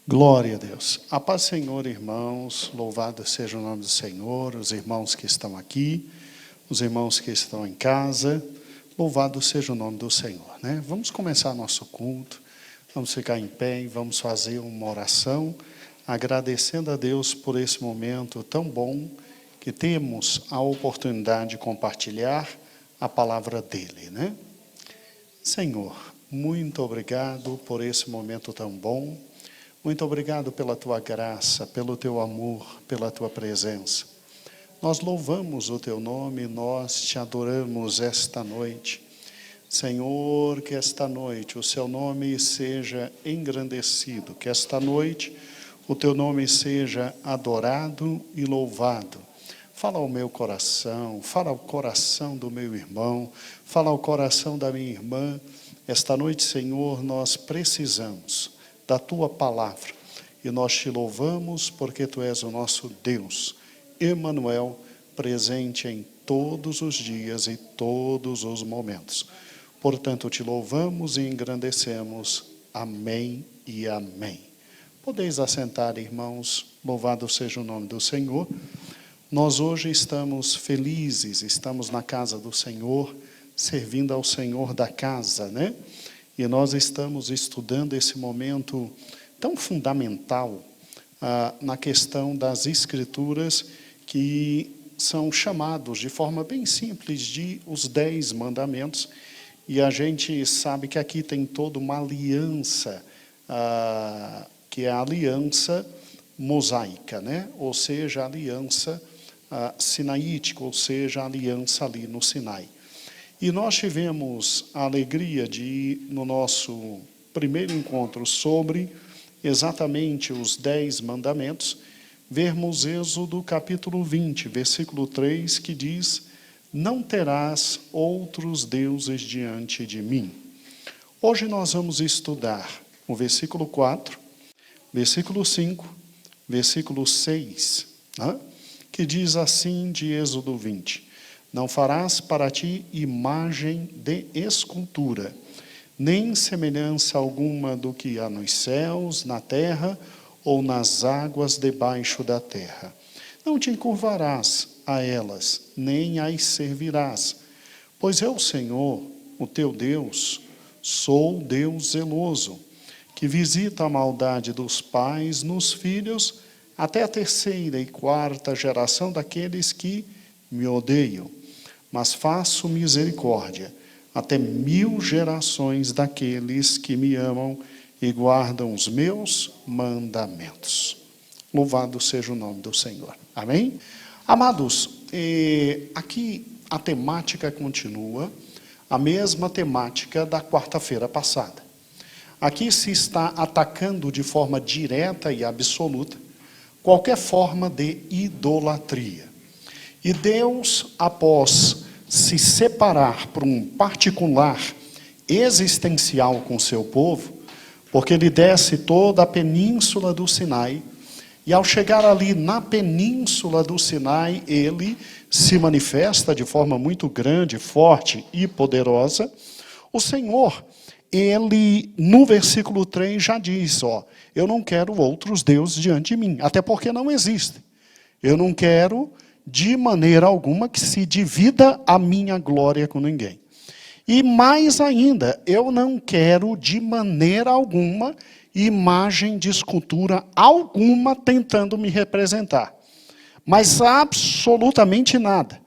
Glória a Deus. A paz do Senhor, irmãos, louvado seja o nome do Senhor, os irmãos que estão aqui, os irmãos que estão em casa, louvado seja o nome do Senhor, né? Vamos começar nosso culto, vamos ficar em pé e vamos fazer uma oração, agradecendo a Deus por esse momento tão bom que temos a oportunidade de compartilhar a palavra dEle, né? Senhor, muito obrigado por esse momento tão bom. Muito obrigado pela Tua graça, pelo Teu amor, pela Tua presença. Nós louvamos o Teu nome, nós Te adoramos esta noite. Senhor, que esta noite o Seu nome seja engrandecido, que esta noite o Teu nome seja adorado e louvado. Fala ao meu coração, fala ao coração do meu irmão, fala ao coração da minha irmã. Esta noite, Senhor, nós precisamos da Tua palavra, e nós Te louvamos porque Tu és o nosso Deus, Emanuel, presente em todos os dias e todos os momentos. Portanto, Te louvamos e engrandecemos. Amém e amém. Podeis assentar, irmãos, louvado seja o nome do Senhor. Nós hoje estamos felizes, estamos na casa do Senhor, servindo ao Senhor da casa, né? E nós estamos estudando esse momento tão fundamental na questão das Escrituras, que são chamados de forma bem simples de os 10 mandamentos. E a gente sabe que aqui tem toda uma aliança, que é a aliança mosaica, né? Ou seja, a aliança sinaítica, ou seja, a aliança ali no Sinai. E nós tivemos a alegria de, no nosso primeiro encontro sobre exatamente os 10 mandamentos, vermos Êxodo capítulo 20, versículo 3, que diz: não terás outros deuses diante de mim. Hoje nós vamos estudar o versículo 4, versículo 5, versículo 6, né? Que diz assim de Êxodo 20. Não farás para ti imagem de escultura, nem semelhança alguma do que há nos céus, na terra ou nas águas debaixo da terra. Não te encurvarás a elas, nem as servirás, pois eu, Senhor, o teu Deus, sou Deus zeloso, que visita a maldade dos pais nos filhos, até a 3ª e 4ª geração daqueles que me odeiam. Mas faço misericórdia até 1000 gerações daqueles que me amam e guardam os meus mandamentos. Louvado seja o nome do Senhor. Amém? Amados, aqui a temática continua, a mesma temática da quarta-feira passada. Aqui se está atacando de forma direta e absoluta qualquer forma de idolatria. E Deus, após se separar por um particular existencial com seu povo, porque Ele desce toda a península do Sinai, e ao chegar ali na península do Sinai, Ele se manifesta de forma muito grande, forte e poderosa. O Senhor, Ele, no versículo 3, já diz, eu não quero outros deuses diante de mim, até porque não existem. Eu não quero de maneira alguma que se divida a minha glória com ninguém. E mais ainda, eu não quero de maneira alguma imagem de escultura alguma tentando me representar. Mas absolutamente nada.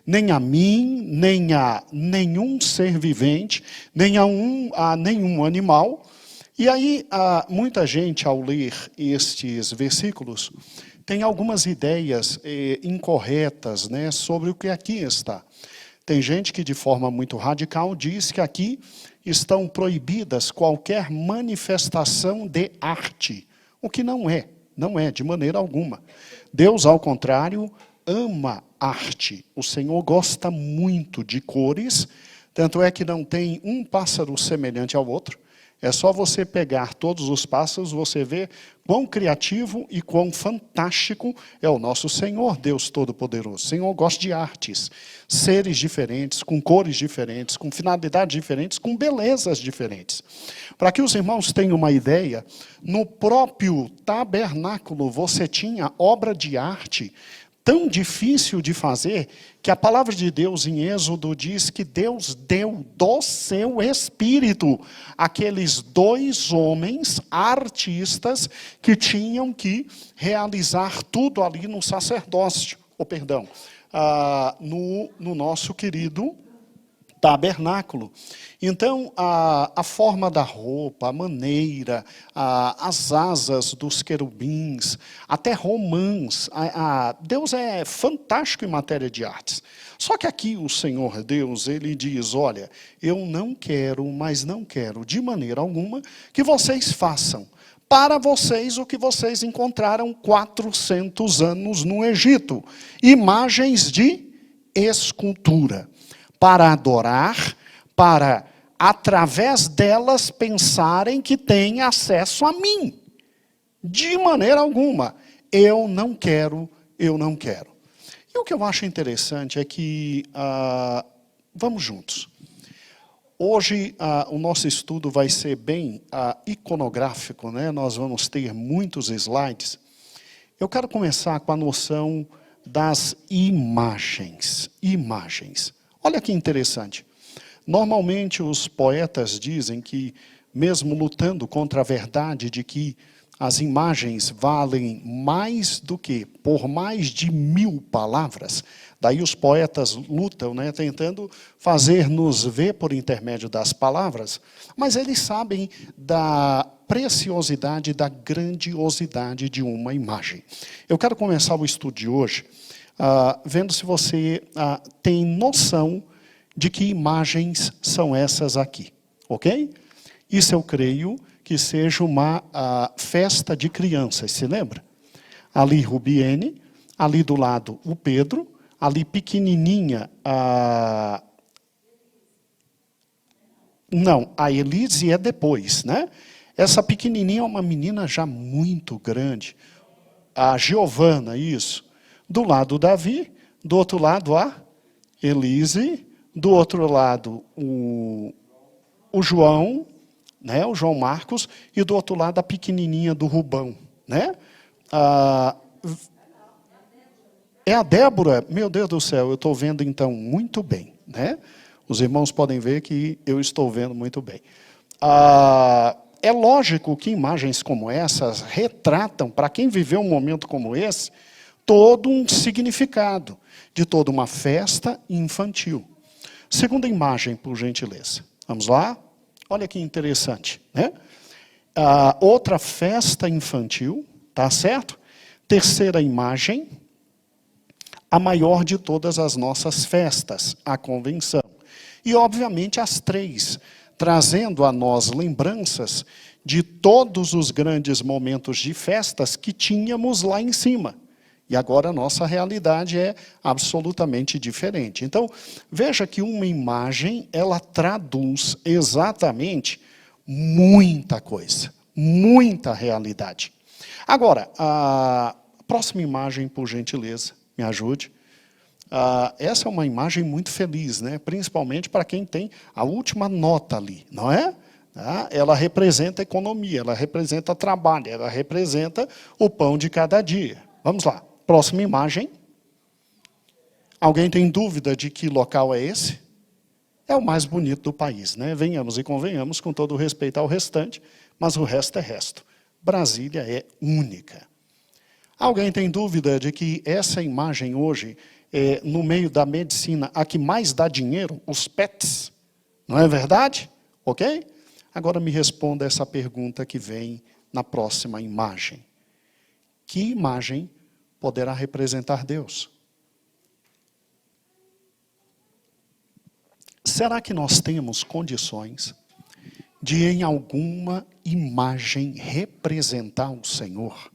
Nem a mim, nem a nenhum ser vivente, nem a nenhum animal. E aí, muita gente, ao ler estes versículos, tem algumas ideias incorretas, né, sobre o que aqui está. Tem gente que de forma muito radical diz que aqui estão proibidas qualquer manifestação de arte, o que não é de maneira alguma. Deus, ao contrário, ama arte. O Senhor gosta muito de cores, tanto é que não tem um pássaro semelhante ao outro. É só você pegar todos os passos, você vê quão criativo e quão fantástico é o nosso Senhor, Deus Todo-Poderoso. O Senhor gosta de artes, seres diferentes, com cores diferentes, com finalidades diferentes, com belezas diferentes. Para que os irmãos tenham uma ideia, no próprio tabernáculo você tinha obra de arte tão difícil de fazer, que a palavra de Deus em Êxodo diz que Deus deu do seu Espírito aqueles 2 homens artistas que tinham que realizar tudo ali no sacerdócio, no nosso querido tabernáculo. Então, a forma da roupa, a maneira, as asas dos querubins, até romãs, Deus é fantástico em matéria de artes. Só que aqui o Senhor Deus, ele diz, olha, eu não quero, mas não quero de maneira alguma que vocês façam para vocês o que vocês encontraram 400 anos no Egito, imagens de escultura. Para adorar, para, através delas, pensarem que têm acesso a mim. De maneira alguma. Eu não quero, eu não quero. E o que eu acho interessante é que, vamos juntos. Hoje, o nosso estudo vai ser bem iconográfico, né? Nós vamos ter muitos slides. Eu quero começar com a noção das imagens. Imagens. Olha que interessante. Normalmente os poetas dizem que, mesmo lutando contra a verdade de que as imagens valem mais do que, por mais de 1000 palavras, daí os poetas lutam, né, tentando fazer-nos ver por intermédio das palavras, mas eles sabem da preciosidade, da grandiosidade de uma imagem. Eu quero começar o estudo de hoje vendo se você tem noção de que imagens são essas aqui, ok? Isso eu creio que seja uma festa de crianças, se lembra? Ali Rubiene, ali do lado o Pedro, ali pequenininha não, a Elise é depois, né? Essa pequenininha é uma menina já muito grande, a Giovana, isso. Do lado o Davi, do outro lado a Elise, do outro lado o João, né, o João Marcos, e do outro lado a pequenininha do Rubão, né? É a Débora, meu Deus do céu, eu estou vendo então muito bem, né? Os irmãos podem ver que eu estou vendo muito bem. É lógico que imagens como essas retratam, para quem viveu um momento como esse, todo um significado de toda uma festa infantil. Segunda imagem, por gentileza. Vamos lá? Olha que interessante, né? Outra festa infantil, tá certo? Terceira imagem, a maior de todas as nossas festas, a convenção. E, obviamente, as 3, trazendo a nós lembranças de todos os grandes momentos de festas que tínhamos lá em cima. E agora a nossa realidade é absolutamente diferente. Então, veja que uma imagem, ela traduz exatamente muita coisa, muita realidade. Agora, a próxima imagem, por gentileza, me ajude. Essa é uma imagem muito feliz, né? Principalmente para quem tem a última nota ali, não é? Ela representa a economia, ela representa trabalho, ela representa o pão de cada dia. Vamos lá. Próxima imagem. Alguém tem dúvida de que local é esse? É o mais bonito do país, né? Venhamos e convenhamos, com todo o respeito ao restante, mas o resto é resto. Brasília é única. Alguém tem dúvida de que essa imagem hoje, no meio da medicina, a que mais dá dinheiro? Os PETs. Não é verdade? Ok? Agora me responda essa pergunta que vem na próxima imagem. Que imagem poderá representar Deus? Será que nós temos condições de, em alguma imagem, representar o Senhor?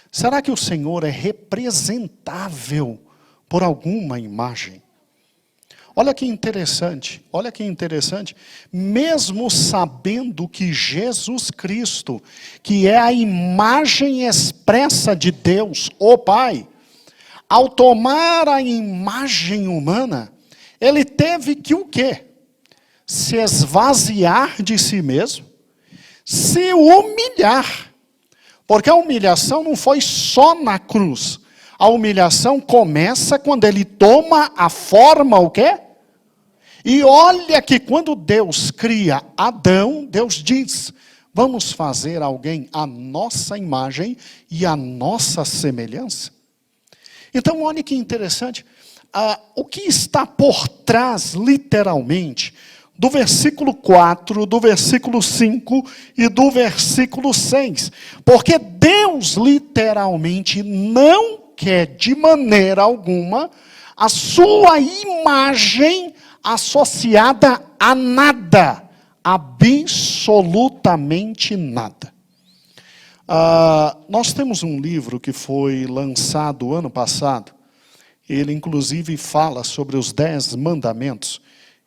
Será que o Senhor é representável por alguma imagem? Olha que interessante, mesmo sabendo que Jesus Cristo, que é a imagem expressa de Deus, o Pai, ao tomar a imagem humana, ele teve que o quê? Se esvaziar de si mesmo, se humilhar. Porque a humilhação não foi só na cruz. A humilhação começa quando ele toma a forma, o quê? E olha que quando Deus cria Adão, Deus diz, vamos fazer alguém à nossa imagem e à nossa semelhança. Então olha que interessante, o que está por trás, literalmente, do versículo 4, do versículo 5 e do versículo 6. Porque Deus literalmente não quer de maneira alguma a sua imagem associada a nada, absolutamente nada. Nós temos um livro que foi lançado ano passado, ele inclusive fala sobre os 10 mandamentos,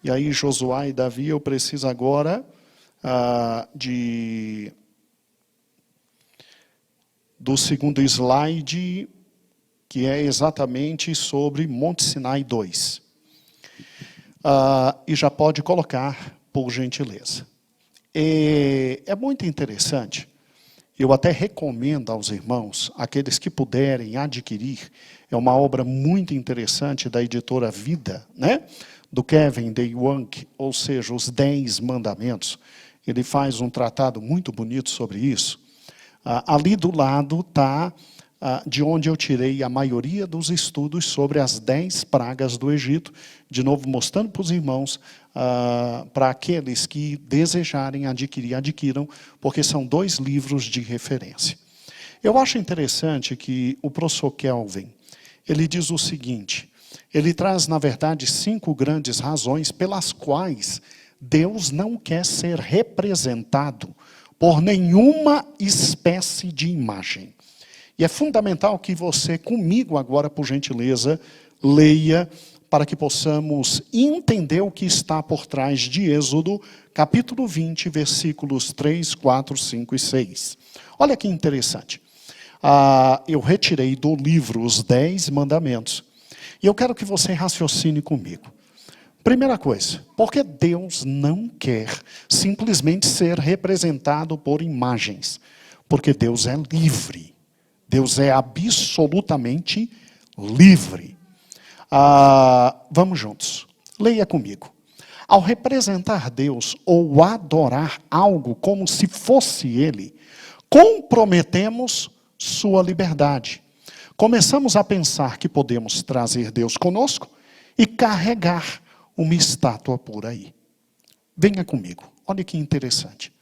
e aí Josué e Davi, eu preciso agora do segundo slide, que é exatamente sobre Monte Sinai 2. E já pode colocar, por gentileza. É muito interessante, eu até recomendo aos irmãos, aqueles que puderem adquirir, é uma obra muito interessante da editora Vida, né? Do Kevin DeYoung, ou seja, os 10 mandamentos. Ele faz um tratado muito bonito sobre isso. Ali do lado está de onde eu tirei a maioria dos estudos sobre as 10 pragas do Egito, de novo mostrando para os irmãos, para aqueles que desejarem adquirir, adquiram, porque são 2 livros de referência. Eu acho interessante que o professor Kelvin, ele diz o seguinte, ele traz, na verdade, 5 grandes razões pelas quais Deus não quer ser representado por nenhuma espécie de imagem. E é fundamental que você, comigo agora, por gentileza, leia, para que possamos entender o que está por trás de Êxodo, capítulo 20, versículos 3, 4, 5 e 6. Olha que interessante. Eu retirei do livro os 10 mandamentos. E eu quero que você raciocine comigo. Primeira coisa, porque Deus não quer simplesmente ser representado por imagens. Porque Deus é livre. Deus é absolutamente livre. Vamos juntos. Leia comigo. Ao representar Deus ou adorar algo como se fosse Ele, comprometemos sua liberdade. Começamos a pensar que podemos trazer Deus conosco e carregar uma estátua por aí. Venha comigo. Olha que interessante.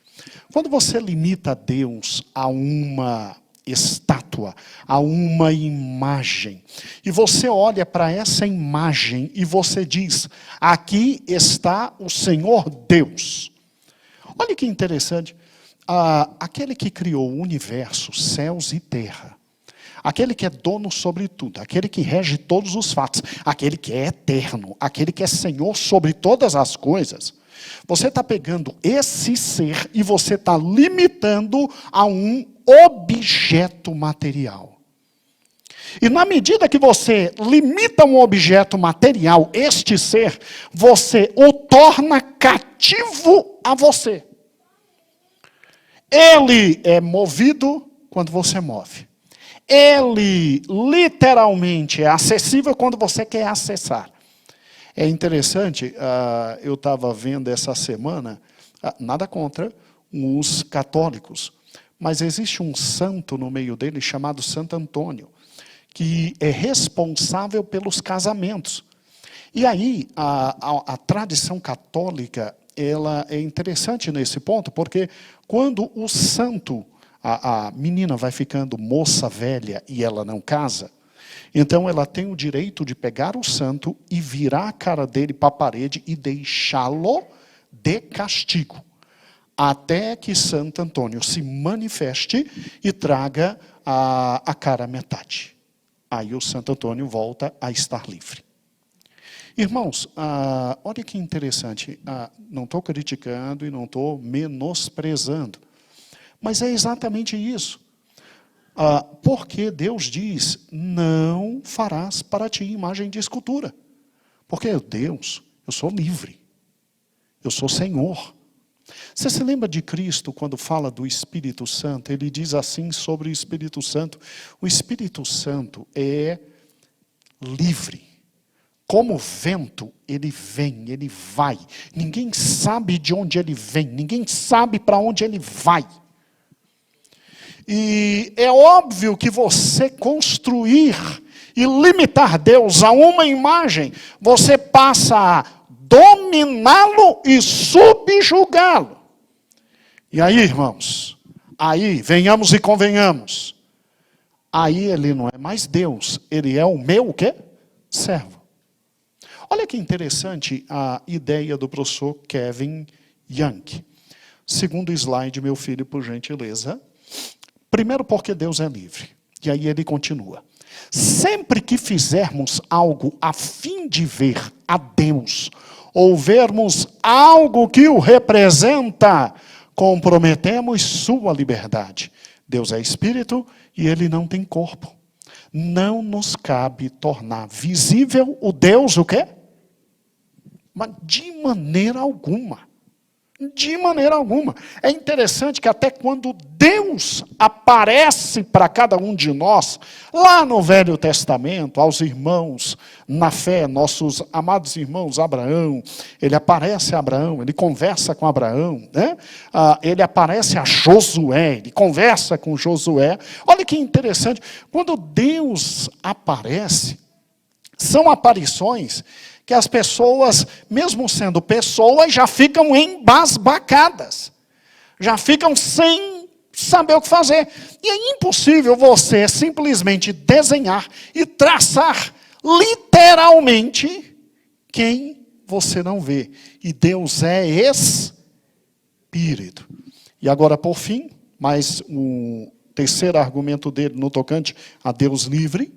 Quando você limita Deus a uma estátua, a uma imagem, e você olha para essa imagem e você diz, aqui está o Senhor Deus. Olha que interessante, aquele que criou o universo, céus e terra, aquele que é dono sobre tudo, aquele que rege todos os fatos, aquele que é eterno, aquele que é Senhor sobre todas as coisas, você está pegando esse ser e você está limitando a um objeto material. E na medida que você limita um objeto material, este ser, você o torna cativo a você. Ele é movido quando você move. Ele literalmente é acessível quando você quer acessar. É interessante, eu estava vendo essa semana, nada contra os católicos, mas existe um santo no meio deles chamado Santo Antônio, que é responsável pelos casamentos. E aí, a tradição católica, ela é interessante nesse ponto, porque quando o santo, a menina vai ficando moça velha e ela não casa, então ela tem o direito de pegar o santo e virar a cara dele para a parede e deixá-lo de castigo. Até que Santo Antônio se manifeste e traga a cara à metade. Aí o Santo Antônio volta a estar livre. Irmãos, olha que interessante, não estou criticando e não estou menosprezando, mas é exatamente isso. Porque Deus diz, não farás para ti imagem de escultura. Porque Deus, eu sou livre, eu sou Senhor. Você se lembra de Cristo quando fala do Espírito Santo? Ele diz assim sobre o Espírito Santo, o Espírito Santo é livre. Como vento, ele vem, ele vai. Ninguém sabe de onde ele vem, ninguém sabe para onde ele vai. E é óbvio que você construir e limitar Deus a uma imagem, você passa a dominá-lo e subjugá-lo. E aí, irmãos, aí, venhamos e convenhamos, aí ele não é mais Deus, ele é o meu o quê? Servo. Olha que interessante a ideia do professor Kevin Young. Segundo slide, meu filho, por gentileza. Primeiro, porque Deus é livre. E aí ele continua. Sempre que fizermos algo a fim de ver a Deus, ou vermos algo que o representa, comprometemos sua liberdade. Deus é espírito e ele não tem corpo. Não nos cabe tornar visível o Deus o quê? Mas de maneira alguma. De maneira alguma. É interessante que até quando Deus aparece para cada um de nós, lá no Velho Testamento, aos irmãos na fé, nossos amados irmãos Abraão, ele aparece a Abraão, ele conversa com Abraão, né? Ele aparece a Josué, ele conversa com Josué. Olha que interessante, quando Deus aparece, são aparições que as pessoas, mesmo sendo pessoas, já ficam embasbacadas. Já ficam sem saber o que fazer. E é impossível você simplesmente desenhar e traçar literalmente quem você não vê. E Deus é espírito. E agora, por fim, mais um terceiro argumento dele no tocante a Deus livre.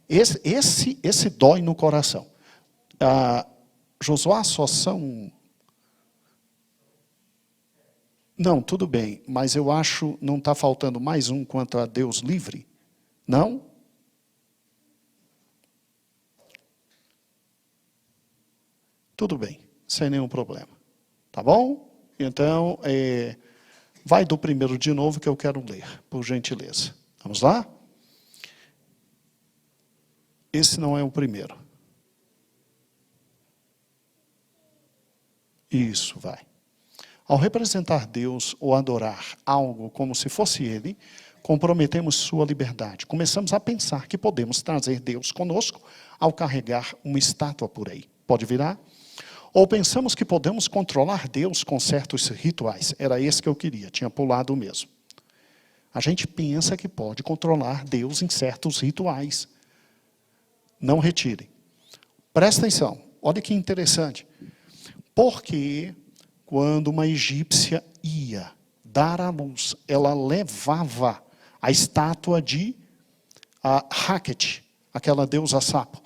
Esse dói no coração. Josué só são... Não, tudo bem, mas eu acho não está faltando mais um quanto a Deus livre? Não? Tudo bem, sem nenhum problema. Tá bom? Então, vai do primeiro de novo que eu quero ler, por gentileza. Vamos lá? Esse não é o primeiro. Isso, vai. Ao representar Deus ou adorar algo como se fosse Ele, comprometemos sua liberdade. Começamos a pensar que podemos trazer Deus conosco ao carregar uma estátua por aí. Pode virar? Ou pensamos que podemos controlar Deus com certos rituais. Era esse que eu queria, tinha pulado o mesmo. A gente pensa que pode controlar Deus em certos rituais. Não retirem. Presta atenção, olha que interessante. Porque quando uma egípcia ia dar à luz, ela levava a estátua de Heket, aquela deusa sapo.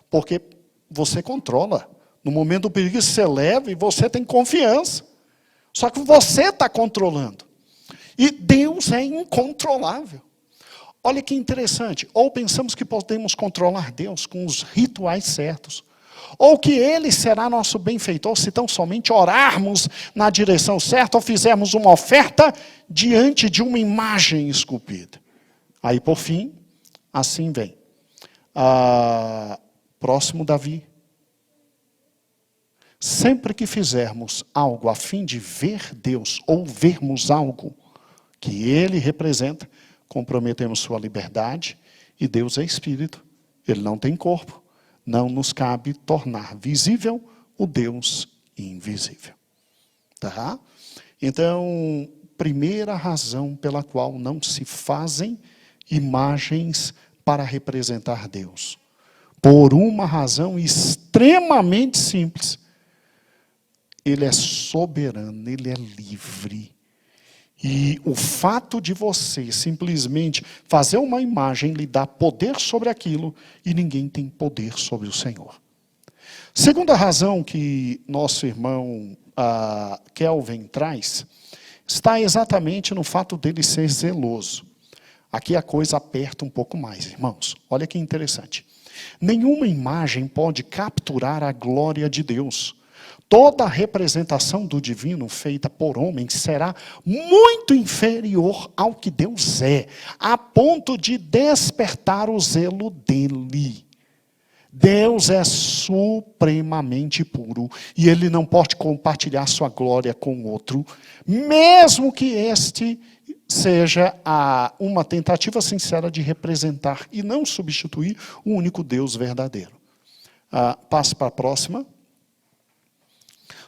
Porque você controla. No momento do perigo, você leva e você tem confiança. Só que você está controlando. E Deus é incontrolável. Olha que interessante. Ou pensamos que podemos controlar Deus com os rituais certos. Ou que Ele será nosso benfeitor se tão somente orarmos na direção certa ou fizermos uma oferta diante de uma imagem esculpida. Aí, por fim, assim vem. Próximo Davi. Sempre que fizermos algo a fim de ver Deus ou vermos algo que Ele representa, comprometemos sua liberdade e Deus é espírito. Ele não tem corpo. Não nos cabe tornar visível o Deus invisível. Tá? Então, primeira razão pela qual não se fazem imagens para representar Deus. Por uma razão extremamente simples. Ele é soberano, Ele é livre. E o fato de você simplesmente fazer uma imagem lhe dá poder sobre aquilo e ninguém tem poder sobre o Senhor. Segunda razão que nosso irmão Kelvin traz está exatamente no fato dele ser zeloso. Aqui a coisa aperta um pouco mais, irmãos. Olha que interessante. Nenhuma imagem pode capturar a glória de Deus. Toda representação do divino feita por homens será muito inferior ao que Deus é, a ponto de despertar o zelo dele. Deus é supremamente puro e ele não pode compartilhar sua glória com outro, mesmo que este seja uma tentativa sincera de representar e não substituir o único Deus verdadeiro. Passo para a próxima.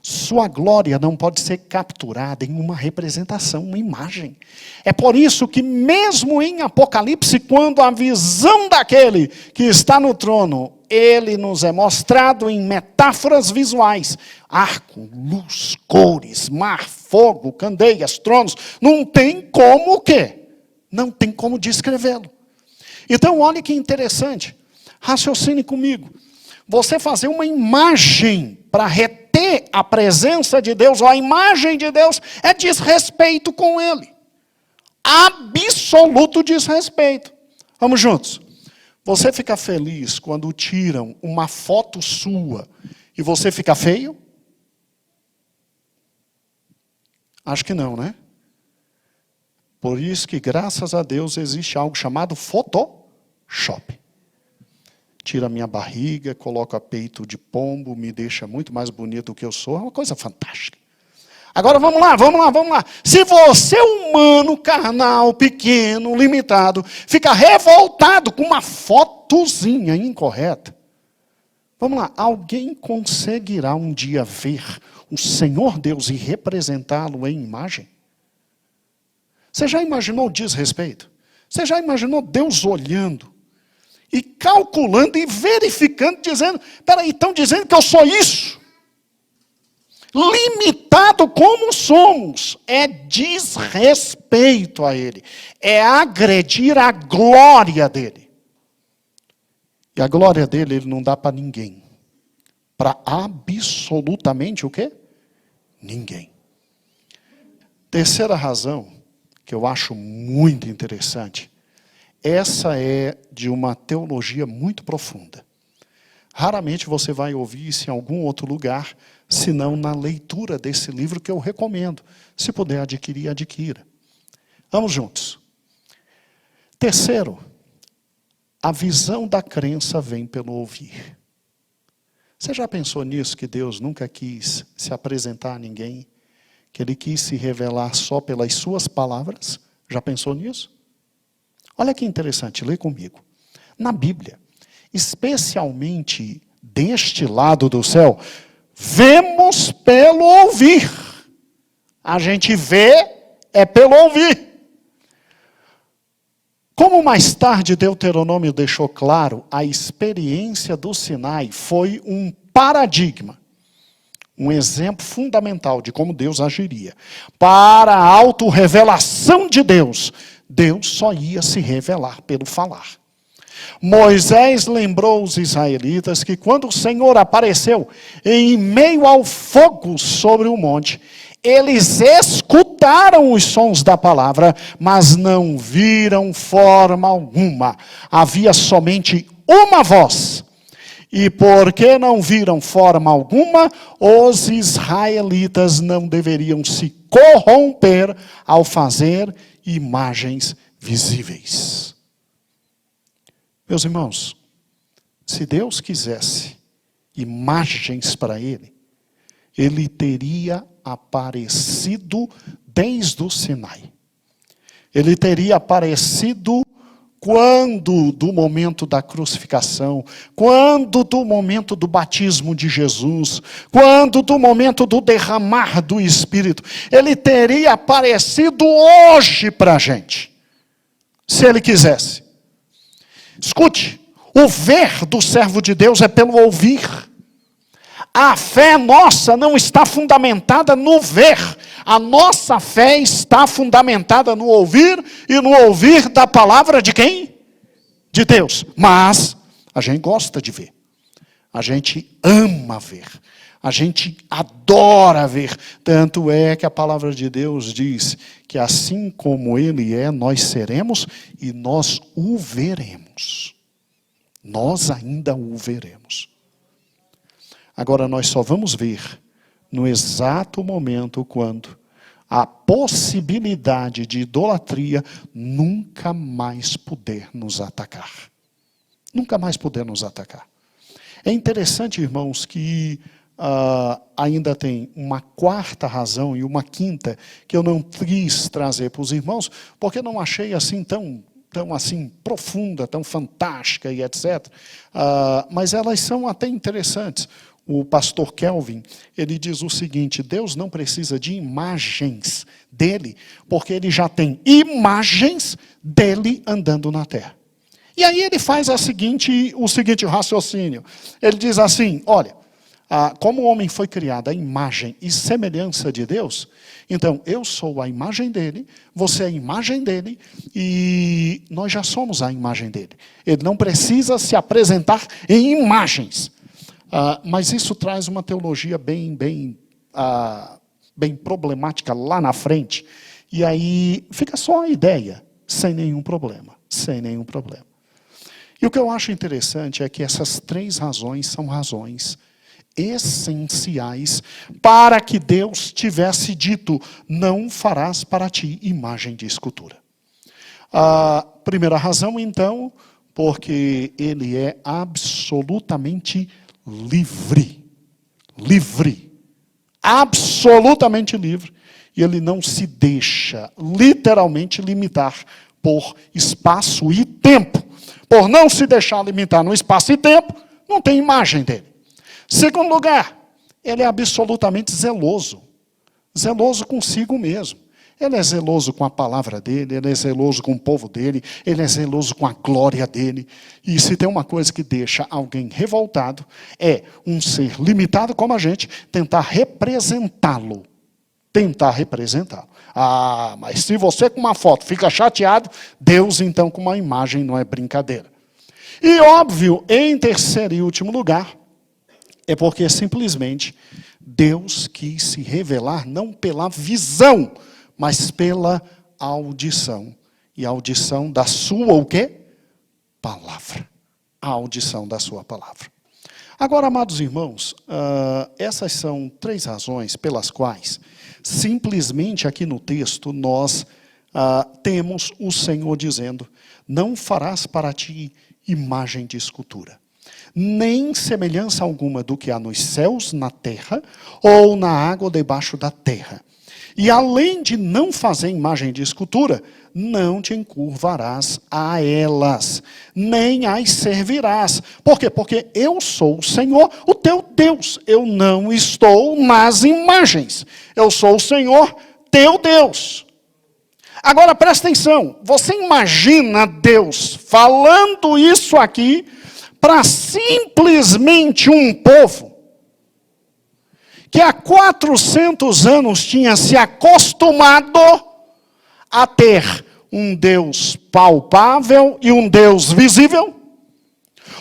Sua glória não pode ser capturada em uma representação, uma imagem. É por isso que mesmo em Apocalipse, quando a visão daquele que está no trono, ele nos é mostrado em metáforas visuais. Arco, luz, cores, mar, fogo, candeias, tronos. Não tem como o quê? Não tem como descrevê-lo. Então, olha que interessante. Raciocine comigo. Você fazer uma imagem para reter a presença de Deus, ou a imagem de Deus, é desrespeito com Ele. Absoluto desrespeito. Vamos juntos. Você fica feliz quando tiram uma foto sua e você fica feio? Acho que não, né? Por isso que, graças a Deus, existe algo chamado Photoshop. Tira a minha barriga, coloca peito de pombo, me deixa muito mais bonito do que eu sou. É uma coisa fantástica. Agora vamos lá. Se você, humano, carnal, pequeno, limitado, fica revoltado com uma fotozinha incorreta, vamos lá, alguém conseguirá um dia ver o Senhor Deus e representá-lo em imagem? Você já imaginou o desrespeito? Você já imaginou Deus olhando e calculando e verificando, dizendo, peraí, estão dizendo que eu sou isso? Limitado como somos, é desrespeito a Ele. É agredir a glória dEle. E a glória dEle, Ele não dá para ninguém. Para absolutamente o quê? Ninguém. Terceira razão, que eu acho muito interessante. Essa é de uma teologia muito profunda. Raramente você vai ouvir isso em algum outro lugar, senão na leitura desse livro que eu recomendo. Se puder adquirir, adquira. Vamos juntos. Terceiro, a visão da crença vem pelo ouvir. Você já pensou nisso, que Deus nunca quis se apresentar a ninguém? Que Ele quis se revelar só pelas suas palavras? Já pensou nisso? Olha que interessante, lê comigo. Na Bíblia, especialmente deste lado do céu, vemos pelo ouvir. A gente vê é pelo ouvir. Como mais tarde Deuteronômio deixou claro, a experiência do Sinai foi um paradigma, um exemplo fundamental de como Deus agiria. Para a autorrevelação de Deus, Deus só ia se revelar pelo falar. Moisés lembrou os israelitas que quando o Senhor apareceu em meio ao fogo sobre o monte, eles escutaram os sons da palavra, mas não viram forma alguma. Havia somente uma voz. E porque não viram forma alguma, os israelitas não deveriam se corromper ao fazer imagens visíveis. Meus irmãos, se Deus quisesse imagens para Ele, Ele teria aparecido desde o Sinai. Ele teria aparecido quando do momento da crucificação, quando do momento do batismo de Jesus, quando do momento do derramar do Espírito. Ele teria aparecido hoje para a gente, se Ele quisesse. Escute, o ver do servo de Deus é pelo ouvir. A fé nossa não está fundamentada no ver. A nossa fé está fundamentada no ouvir e no ouvir da palavra de quem? De Deus. Mas a gente gosta de ver. A gente ama ver. A gente adora ver. Tanto é que a palavra de Deus diz que assim como Ele é, nós seremos e nós o veremos. Nós ainda o veremos. Agora, nós só vamos ver no exato momento quando a possibilidade de idolatria nunca mais puder nos atacar. Nunca mais puder nos atacar. É interessante, irmãos, que ainda tem uma quarta razão e uma quinta que eu não quis trazer para os irmãos, porque não achei assim tão assim profunda, tão fantástica e etc. Mas elas são até interessantes. O pastor Kelvin, ele diz o seguinte: Deus não precisa de imagens dele, porque ele já tem imagens dele andando na terra. E aí ele faz o seguinte raciocínio. Ele diz assim, olha, como o homem foi criado à imagem e semelhança de Deus, então eu sou a imagem dele, você é a imagem dele, e nós já somos a imagem dele. Ele não precisa se apresentar em imagens. Mas isso traz uma teologia bem problemática lá na frente. E aí fica só a ideia, sem nenhum problema. Sem nenhum problema. E o que eu acho interessante é que essas três razões são razões essenciais para que Deus tivesse dito: não farás para ti imagem de escultura. A primeira razão, então, porque ele é absolutamente livre. Livre. Absolutamente livre. E ele não se deixa literalmente limitar por espaço e tempo. Por não se deixar limitar no espaço e tempo, não tem imagem dele. Segundo lugar, ele é absolutamente zeloso. Zeloso consigo mesmo. Ele é zeloso com a palavra dele, ele é zeloso com o povo dele, ele é zeloso com a glória dele. E se tem uma coisa que deixa alguém revoltado, é um ser limitado como a gente tentar representá-lo. Tentar representá-lo. Mas se você com uma foto fica chateado, Deus então com uma imagem não é brincadeira. E óbvio, em terceiro e último lugar, é porque simplesmente Deus quis se revelar não pela visão, mas pela audição. E a audição da sua o quê? Palavra. A audição da sua palavra. Agora, amados irmãos, essas são três razões pelas quais, simplesmente aqui no texto, nós temos o Senhor dizendo: não farás para ti imagem de escultura, nem semelhança alguma do que há nos céus, na terra, ou na água debaixo da terra. E além de não fazer imagem de escultura, não te encurvarás a elas, nem as servirás. Por quê? Porque eu sou o Senhor, o teu Deus. Eu não estou nas imagens. Eu sou o Senhor, teu Deus. Agora presta atenção. Você imagina Deus falando isso aqui para simplesmente um povo que há 400 anos tinha se acostumado a ter um Deus palpável e um Deus visível?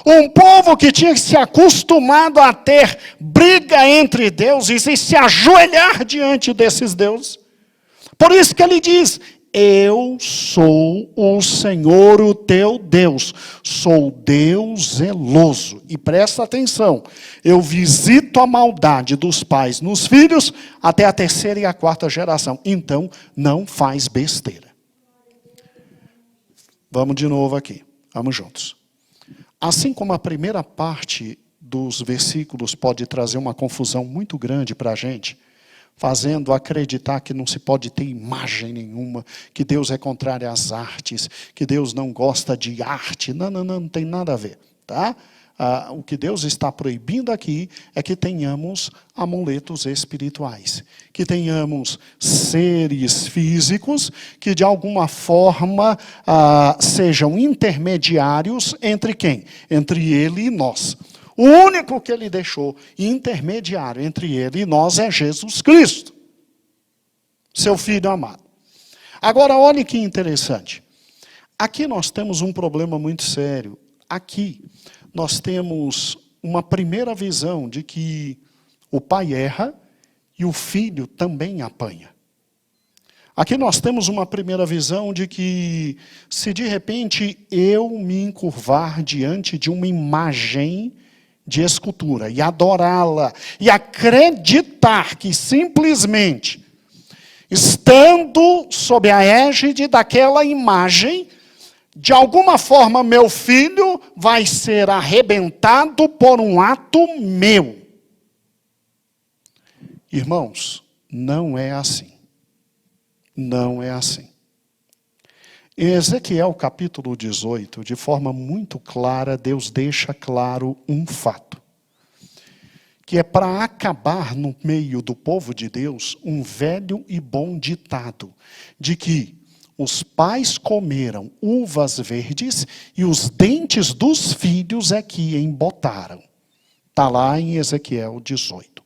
Um povo que tinha se acostumado a ter briga entre deuses e se ajoelhar diante desses deuses. Por isso que ele diz: eu sou o Senhor, o teu Deus. Sou Deus zeloso. E presta atenção, eu visito a maldade dos pais nos filhos até a terceira e a quarta geração. Então, não faz besteira. Vamos de novo aqui. Vamos juntos. Assim como a primeira parte dos versículos pode trazer uma confusão muito grande para a gente, fazendo acreditar que não se pode ter imagem nenhuma, que Deus é contrário às artes, que Deus não gosta de arte. Não tem nada a ver, tá? O que Deus está proibindo aqui é que tenhamos amuletos espirituais, que tenhamos seres físicos que de alguma forma sejam intermediários entre quem? Entre ele e nós. O único que ele deixou intermediário entre ele e nós é Jesus Cristo, seu Filho amado. Agora, olhe que interessante. Aqui nós temos um problema muito sério. Aqui nós temos uma primeira visão de que o pai erra e o filho também apanha. Aqui nós temos uma primeira visão de que, se de repente eu me encurvar diante de uma imagem de escultura e adorá-la, e acreditar que simplesmente, estando sob a égide daquela imagem, de alguma forma meu filho vai ser arrebentado por um ato meu. Irmãos, não é assim. Não é assim. Em Ezequiel capítulo 18, de forma muito clara, Deus deixa claro um fato. Que é para acabar no meio do povo de Deus um velho e bom ditado. De que os pais comeram uvas verdes e os dentes dos filhos é que embotaram. Está lá em Ezequiel 18.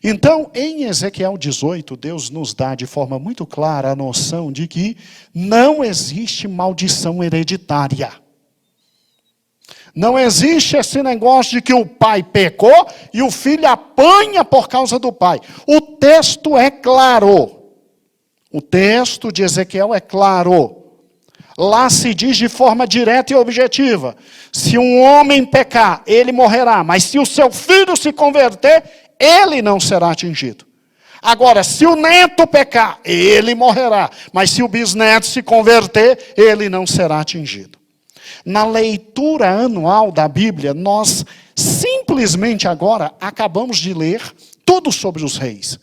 Então, em Ezequiel 18, Deus nos dá de forma muito clara a noção de que não existe maldição hereditária. Não existe esse negócio de que o pai pecou e o filho apanha por causa do pai. O texto é claro. O texto de Ezequiel é claro. Lá se diz de forma direta e objetiva: se um homem pecar, ele morrerá. Mas se o seu filho se converter, ele não será atingido. Agora, se o neto pecar, ele morrerá. Mas se o bisneto se converter, ele não será atingido. Na leitura anual da Bíblia, nós simplesmente agora acabamos de ler tudo sobre os reis.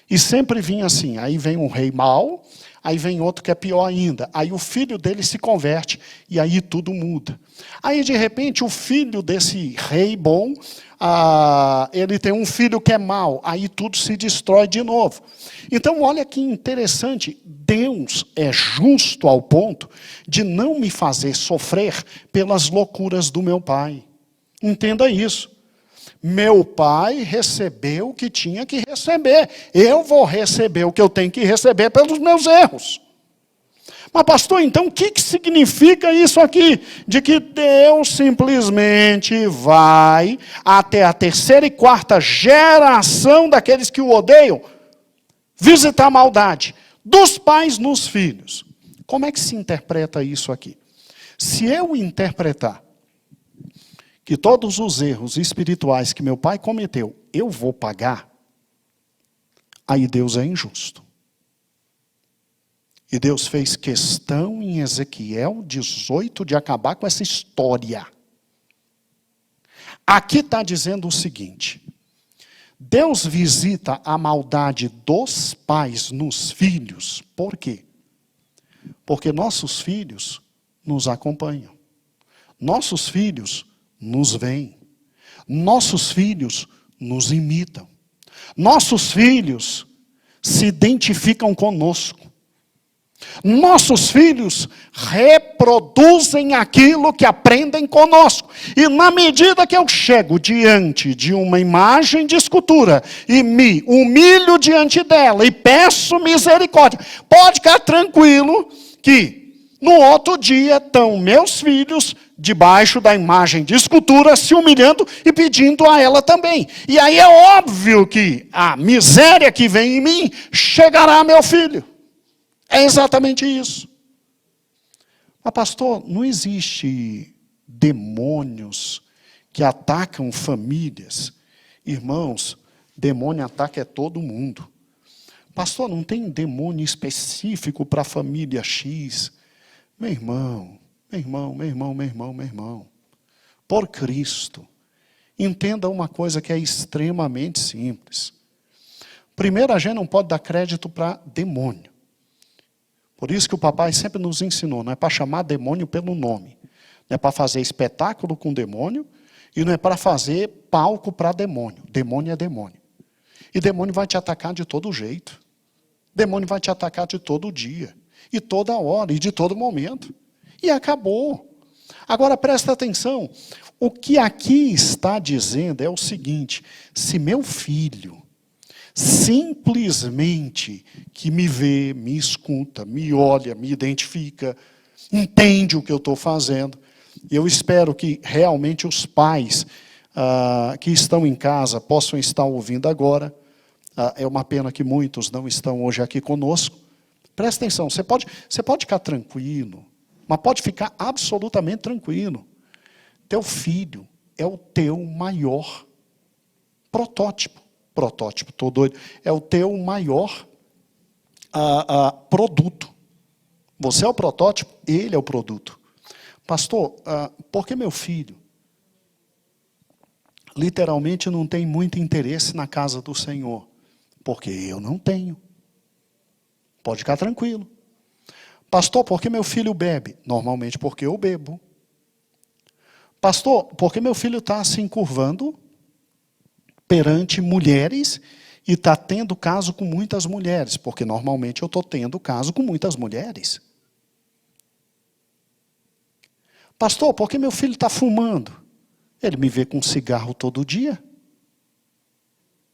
E sempre vinha assim, aí vem um rei mau, aí vem outro que é pior ainda. Aí o filho dele se converte e aí tudo muda. Aí de repente o filho desse rei bom, ele tem um filho que é mau, aí tudo se destrói de novo. Então olha que interessante, Deus é justo ao ponto de não me fazer sofrer pelas loucuras do meu pai. Entenda isso. Meu pai recebeu o que tinha que receber. Eu vou receber o que eu tenho que receber pelos meus erros. Mas pastor, então o que significa isso aqui? De que Deus simplesmente vai até a terceira e quarta geração daqueles que o odeiam visitar a maldade dos pais nos filhos. Como é que se interpreta isso aqui? Se eu interpretar que todos os erros espirituais que meu pai cometeu, eu vou pagar, aí Deus é injusto. E Deus fez questão em Ezequiel 18 de acabar com essa história. Aqui está dizendo o seguinte: Deus visita a maldade dos pais nos filhos. Por quê? Porque nossos filhos nos acompanham. Nossos filhos nos veem. Nossos filhos nos imitam. Nossos filhos se identificam conosco. Nossos filhos reproduzem aquilo que aprendem conosco. E na medida que eu chego diante de uma imagem de escultura e me humilho diante dela e peço misericórdia, pode ficar tranquilo que no outro dia estão meus filhos debaixo da imagem de escultura se humilhando e pedindo a ela também. E aí é óbvio que a miséria que vem em mim chegará a meu filho. É exatamente isso. Mas pastor, não existe demônios que atacam famílias. Irmãos, demônio ataca todo mundo. Pastor, não tem demônio específico para a família X. Meu irmão, meu irmão. Por Cristo, entenda uma coisa que é extremamente simples. Primeiro, a gente não pode dar crédito para demônio. Por isso que o papai sempre nos ensinou, não é para chamar demônio pelo nome. Não é para fazer espetáculo com demônio e não é para fazer palco para demônio. Demônio é demônio. E demônio vai te atacar de todo jeito. Demônio vai te atacar de todo dia. E toda hora, e de todo momento. E acabou. Agora presta atenção. O que aqui está dizendo é o seguinte: se meu filho simplesmente que me vê, me escuta, me olha, me identifica, entende o que eu estou fazendo, eu espero que realmente os pais que estão em casa possam estar ouvindo agora. É uma pena que muitos não estão hoje aqui conosco. Presta atenção, você pode ficar tranquilo, mas pode ficar absolutamente tranquilo. Teu filho é o teu maior protótipo. Protótipo, estou doido. É o teu maior produto. Você é o protótipo, ele é o produto. Pastor, por que meu filho literalmente não tem muito interesse na casa do Senhor? Porque eu não tenho. Pode ficar tranquilo. Pastor, por que meu filho bebe? Normalmente porque eu bebo. Pastor, por que meu filho está se encurvando perante mulheres e está tendo caso com muitas mulheres? Porque normalmente eu estou tendo caso com muitas mulheres. Pastor, por que meu filho está fumando? Ele me vê com cigarro todo dia.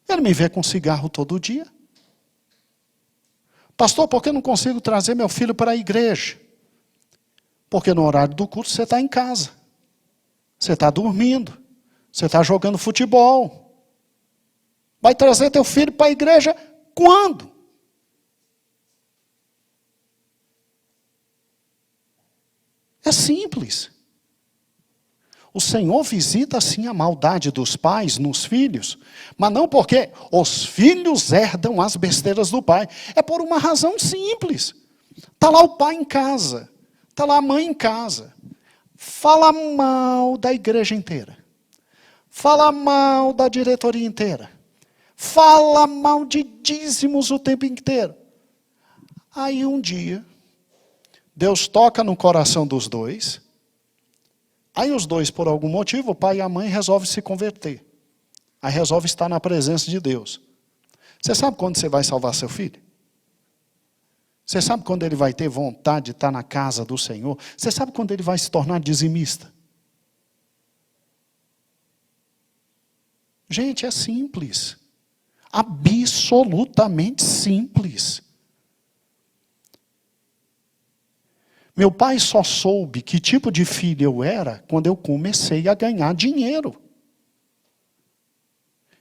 Ele me vê com cigarro todo dia. Pastor, por que eu não consigo trazer meu filho para a igreja? Porque no horário do culto você está em casa. Você está dormindo. Você está jogando futebol. Vai trazer teu filho para a igreja quando? É simples. O Senhor visita sim a maldade dos pais nos filhos, mas não porque os filhos herdam as besteiras do pai. É por uma razão simples. Está lá o pai em casa, está lá a mãe em casa. Fala mal da igreja inteira. Fala mal da diretoria inteira. Fala mal de dízimos o tempo inteiro. Aí um dia, Deus toca no coração dos dois. Aí os dois, por algum motivo, o pai e a mãe resolvem se converter. Aí resolve estar na presença de Deus. Você sabe quando você vai salvar seu filho? Você sabe quando ele vai ter vontade de estar na casa do Senhor? Você sabe quando ele vai se tornar dizimista? Gente, é simples. Absolutamente simples. Meu pai só soube que tipo de filho eu era quando eu comecei a ganhar dinheiro.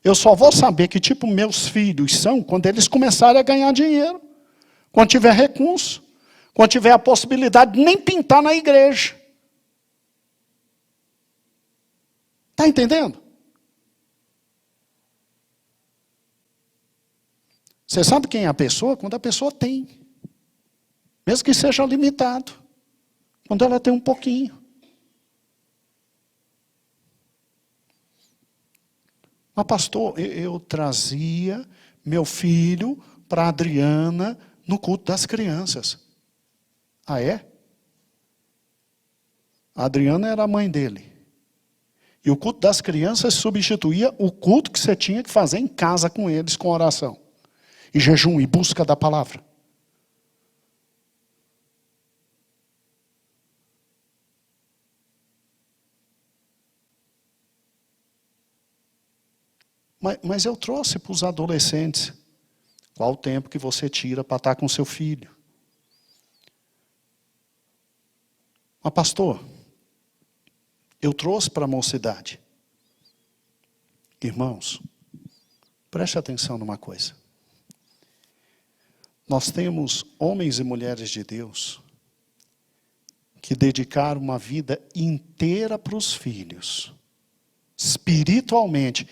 Eu só vou saber que tipo meus filhos são quando eles começarem a ganhar dinheiro. Quando tiver recurso. Quando tiver a possibilidade de nem pintar na igreja. Está entendendo? Você sabe quem é a pessoa? Quando a pessoa tem. Mesmo que seja limitado. Quando ela tem um pouquinho. Mas pastor, eu trazia meu filho para a Adriana no culto das crianças. Ah, é? A Adriana era a mãe dele. E o culto das crianças substituía o culto que você tinha que fazer em casa com eles, com oração. E jejum, e busca da palavra. Mas eu trouxe para os adolescentes. Qual o tempo que você tira para estar com seu filho? Mas pastor, eu trouxe para a mocidade. Irmãos, preste atenção numa coisa. Nós temos homens e mulheres de Deus que dedicaram uma vida inteira para os filhos, espiritualmente,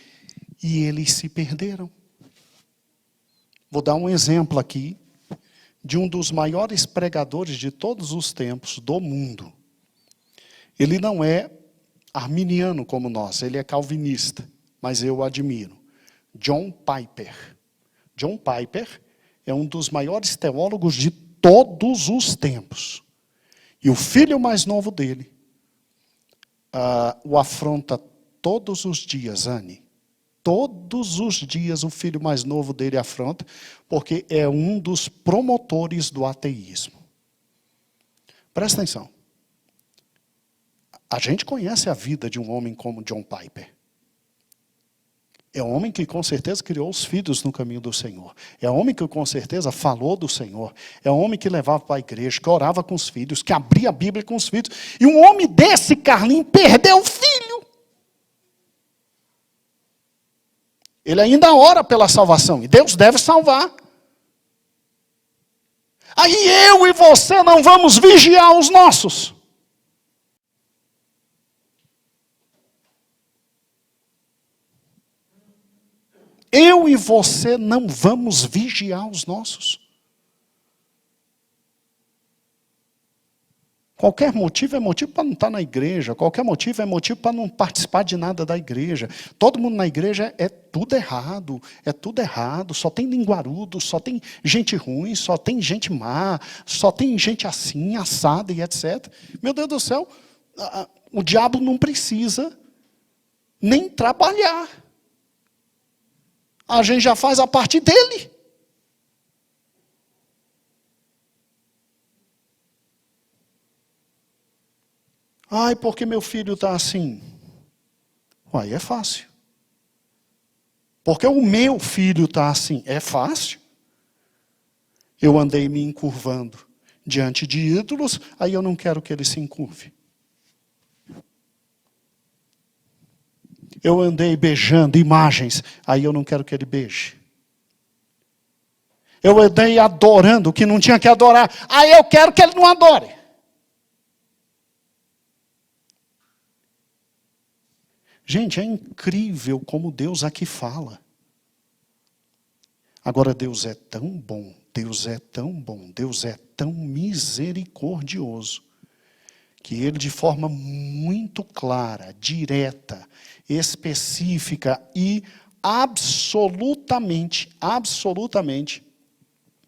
e eles se perderam. Vou dar um exemplo aqui de um dos maiores pregadores de todos os tempos do mundo. Ele não é arminiano como nós, ele é calvinista, mas eu o admiro. John Piper. John Piper é um dos maiores teólogos de todos os tempos. E o filho mais novo dele o afronta todos os dias, Anne. Todos os dias o filho mais novo dele afronta, porque é um dos promotores do ateísmo. Presta atenção. A gente conhece a vida de um homem como John Piper. É um homem que com certeza criou os filhos no caminho do Senhor. É um homem que com certeza falou do Senhor. É um homem que levava para a igreja, que orava com os filhos, que abria a Bíblia com os filhos. E um homem desse, Carlinhos, perdeu o filho. Ele ainda ora pela salvação. E Deus deve salvar. Aí eu e você não vamos vigiar os nossos. Eu e você não vamos vigiar os nossos. Qualquer motivo é motivo para não estar na igreja. Qualquer motivo é motivo para não participar de nada da igreja. Todo mundo na igreja é tudo errado. É tudo errado. Só tem linguarudo, só tem gente ruim, só tem gente má, só tem gente assim, assada e etc. Meu Deus do céu, o diabo não precisa nem trabalhar. A gente já faz a parte dele. Ai, porque meu filho está assim? Aí é fácil. Porque o meu filho está assim? É fácil. Eu andei me encurvando diante de ídolos, aí eu não quero que ele se encurve. Eu andei beijando imagens, aí eu não quero que ele beije. Eu andei adorando o que não tinha que adorar, aí eu quero que ele não adore. Gente, é incrível como Deus aqui fala. Agora, Deus é tão bom, Deus é tão bom, Deus é tão misericordioso, que Ele, de forma muito clara, direta, específica e absolutamente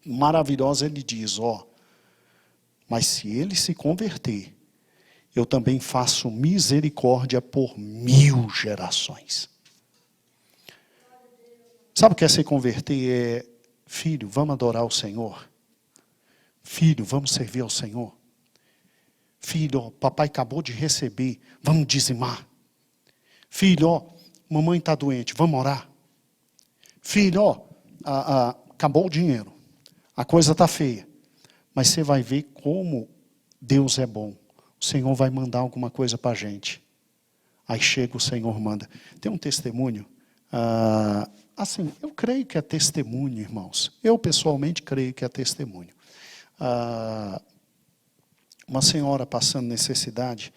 maravilhosa, Ele diz, mas se ele se converter, eu também faço misericórdia por 1000 gerações. Sabe o que é se converter? Filho, vamos adorar o Senhor. Filho, vamos servir ao Senhor. Filho, papai acabou de receber, vamos dizimar. Filho, mamãe está doente, vamos orar. Filho, acabou o dinheiro, a coisa está feia. Mas você vai ver como Deus é bom. O Senhor vai mandar alguma coisa para a gente. Aí chega o Senhor, manda. Tem um testemunho, assim, eu creio que é testemunho, irmãos. Eu pessoalmente creio que é testemunho. Uma senhora passando necessidade,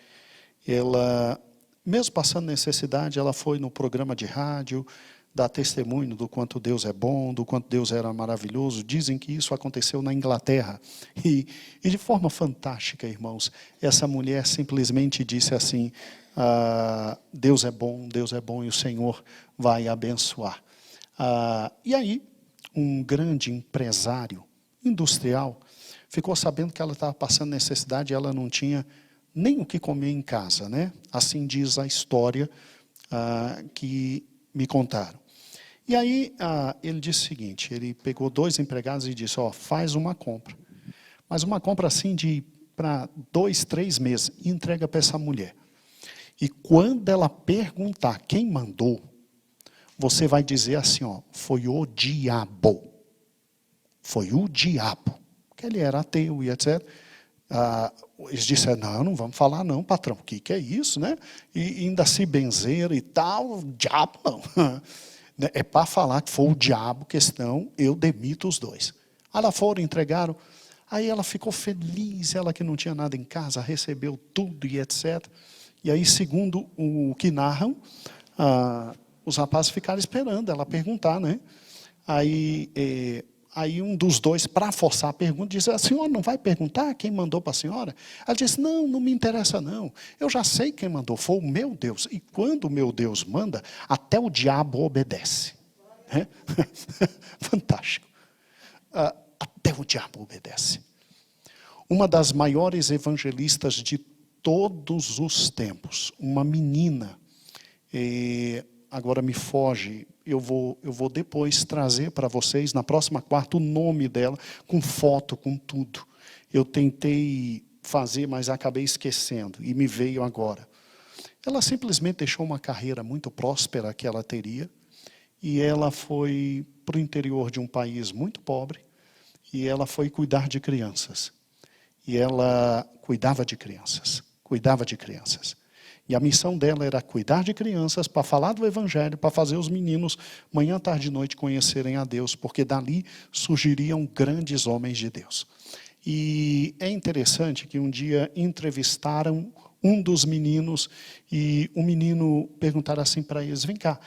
ela, mesmo passando necessidade, ela foi no programa de rádio, dar testemunho do quanto Deus é bom, do quanto Deus era maravilhoso. Dizem que isso aconteceu na Inglaterra. E de forma fantástica, irmãos, essa mulher simplesmente disse assim, Deus é bom e o Senhor vai abençoar. E aí, um grande empresário industrial ficou sabendo que ela estava passando necessidade e ela não tinha nem o que comer em casa, né? Assim diz a história que me contaram. E aí ele disse o seguinte, ele pegou 2 empregados e disse, faz uma compra. Mas uma compra assim para 2, 3 meses, e entrega para essa mulher. E quando ela perguntar quem mandou, você vai dizer assim, foi o diabo. Foi o diabo. Porque ele era ateu e etc. Eles disseram, não vamos falar não, patrão. O que é isso, né? E ainda se benzeram e tal, o diabo não. É para falar que foi o diabo, questão, eu demito os 2. Aí lá foram, entregaram. Aí ela ficou feliz, ela que não tinha nada em casa, recebeu tudo e etc. E aí, segundo o que narram, os rapazes ficaram esperando ela perguntar, né? Aí um dos 2, para forçar a pergunta, disse, a senhora não vai perguntar quem mandou para a senhora? Ela disse, não me interessa não. Eu já sei quem mandou, foi o meu Deus. E quando o meu Deus manda, até o diabo obedece. É? Fantástico. Até o diabo obedece. Uma das maiores evangelistas de todos os tempos, uma menina, agora me foge, eu vou depois trazer para vocês, na próxima quarta, o nome dela, com foto, com tudo. Eu tentei fazer, mas acabei esquecendo, e me veio agora. Ela simplesmente deixou uma carreira muito próspera que ela teria, e ela foi para o interior de um país muito pobre, e ela foi cuidar de crianças. E ela cuidava de crianças. E a missão dela era cuidar de crianças, para falar do evangelho, para fazer os meninos, manhã, tarde e noite, conhecerem a Deus, porque dali surgiriam grandes homens de Deus. E é interessante que um dia entrevistaram um dos meninos, e o menino perguntaram assim para eles: vem cá,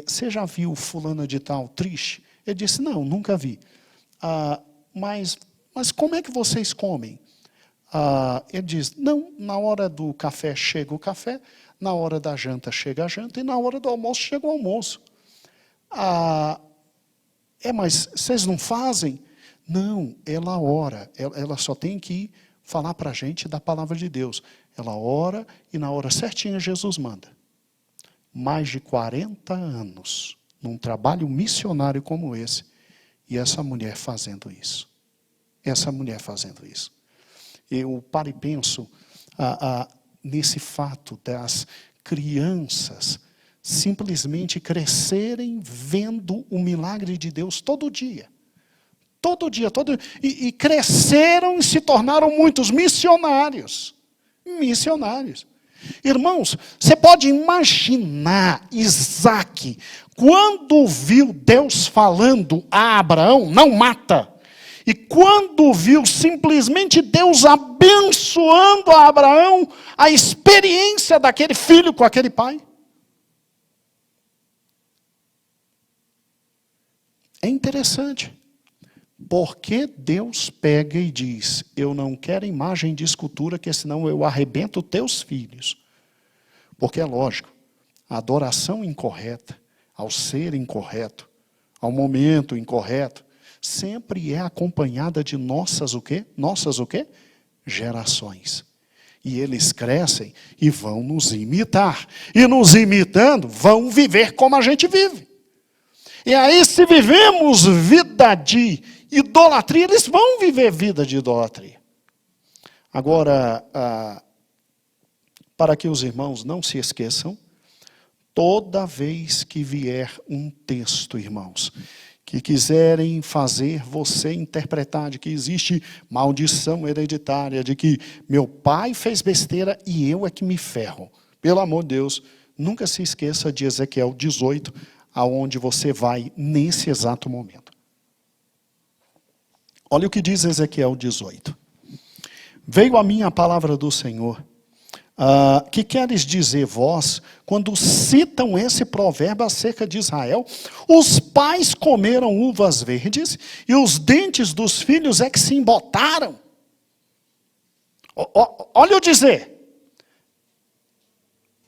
você já viu fulana de tal triste? Ele disse: não, nunca vi. Mas como é que vocês comem? Ele diz: não, na hora do café chega o café, na hora da janta chega a janta, e na hora do almoço chega o almoço. Mas vocês não fazem? Não, ela ora, ela só tem que falar para a gente da palavra de Deus. Ela ora e na hora certinha Jesus manda. Mais de 40 anos, num trabalho missionário como esse, e essa mulher fazendo isso. Essa mulher fazendo isso. Eu paro e penso nesse fato das crianças simplesmente crescerem vendo o milagre de Deus todo dia. Todo dia, e cresceram e se tornaram muitos missionários. Missionários. Irmãos, você pode imaginar Isaac, quando viu Deus falando a Abraão: não mata. E quando viu simplesmente Deus abençoando a Abraão, a experiência daquele filho com aquele pai. É interessante. Porque Deus pega e diz: eu não quero imagem de escultura, que senão eu arrebento teus filhos. Porque é lógico, a adoração incorreta, ao ser incorreto, ao momento incorreto, sempre é acompanhada de nossas o quê? Nossas o quê? Gerações. E eles crescem e vão nos imitar. E nos imitando, vão viver como a gente vive. E aí, se vivemos vida de idolatria, eles vão viver vida de idolatria. Agora, para que os irmãos não se esqueçam, toda vez que vier um texto, irmãos, que quiserem fazer você interpretar de que existe maldição hereditária, de que meu pai fez besteira e eu é que me ferro. Pelo amor de Deus, nunca se esqueça de Ezequiel 18, aonde você vai nesse exato momento. Olha o que diz Ezequiel 18. Veio a mim a palavra do Senhor. Que queres dizer vós, quando citam esse provérbio acerca de Israel? Os pais comeram uvas verdes, e os dentes dos filhos é que se embotaram. Olha eu dizer.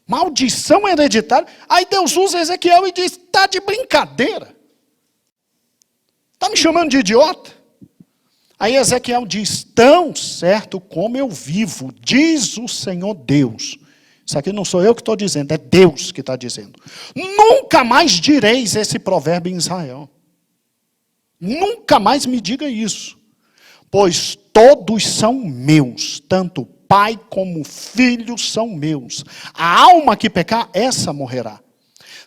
Maldição hereditária. Aí Deus usa Ezequiel e diz: está de brincadeira. Está me chamando de idiota? Aí Ezequiel diz: tão certo como eu vivo, diz o Senhor Deus. Isso aqui não sou eu que estou dizendo, é Deus que está dizendo. Nunca mais direis esse provérbio em Israel. Nunca mais me diga isso. Pois todos são meus, tanto pai como filho são meus. A alma que pecar, essa morrerá.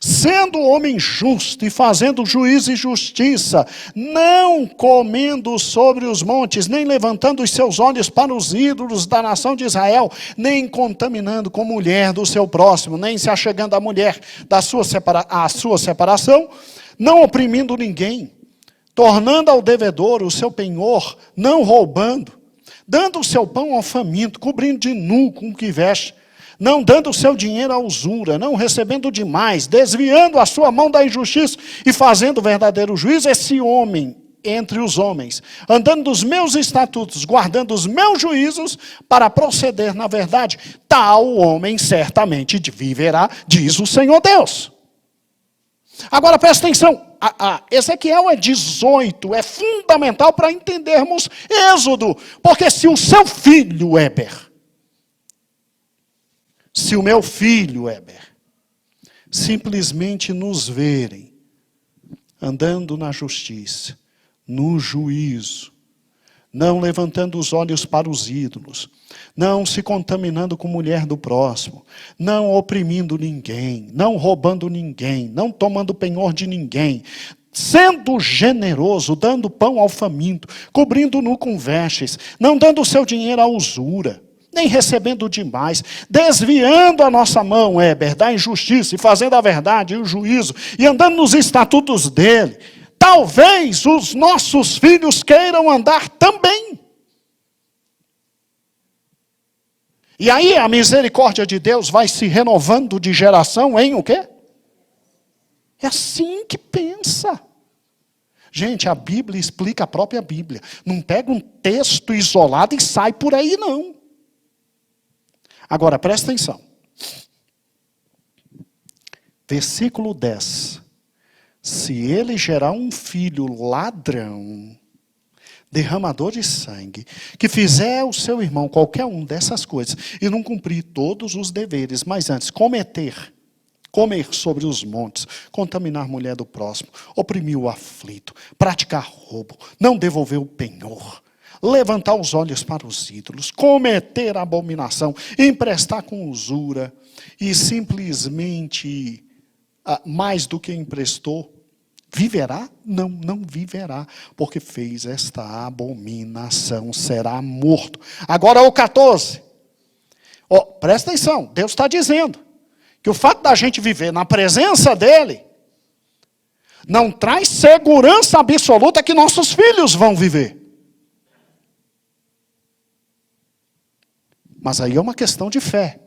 Sendo homem justo e fazendo juízo e justiça, não comendo sobre os montes, nem levantando os seus olhos para os ídolos da nação de Israel, nem contaminando com mulher do seu próximo, nem se achegando à mulher da sua separação, não oprimindo ninguém, tornando ao devedor o seu penhor, não roubando, dando o seu pão ao faminto, cobrindo de nu com o que veste, não dando o seu dinheiro à usura, não recebendo demais, desviando a sua mão da injustiça e fazendo verdadeiro juízo, esse homem entre os homens, andando dos meus estatutos, guardando os meus juízos, para proceder na verdade, tal homem certamente viverá, diz o Senhor Deus. Agora presta atenção, Ezequiel 18 é fundamental para entendermos Êxodo, porque se o seu filho Éber, se o meu filho Éber simplesmente nos verem andando na justiça, no juízo, não levantando os olhos para os ídolos, não se contaminando com mulher do próximo, não oprimindo ninguém, não roubando ninguém, não tomando penhor de ninguém, sendo generoso, dando pão ao faminto, cobrindo nu com vestes, não dando o seu dinheiro à usura, nem recebendo demais, desviando a nossa mão, da injustiça, e fazendo a verdade e o juízo, e andando nos estatutos dele, talvez os nossos filhos queiram andar também. E aí a misericórdia de Deus vai se renovando de geração em o quê? É assim que pensa. Gente, a Bíblia explica a própria Bíblia. Não pega um texto isolado e sai por aí, não. Agora, presta atenção. Versículo 10. Se ele gerar um filho ladrão, derramador de sangue, que fizer o seu irmão qualquer um dessas coisas, e não cumprir todos os deveres, mas antes comer sobre os montes, contaminar a mulher do próximo, oprimir o aflito, praticar roubo, não devolver o penhor, levantar os olhos para os ídolos, cometer abominação, emprestar com usura, e simplesmente, mais do que emprestou, viverá? Não, não viverá, porque fez esta abominação, será morto. Agora o 14. Presta atenção, Deus está dizendo que o fato da gente viver na presença dele não traz segurança absoluta que nossos filhos vão viver. Mas aí é uma questão de fé.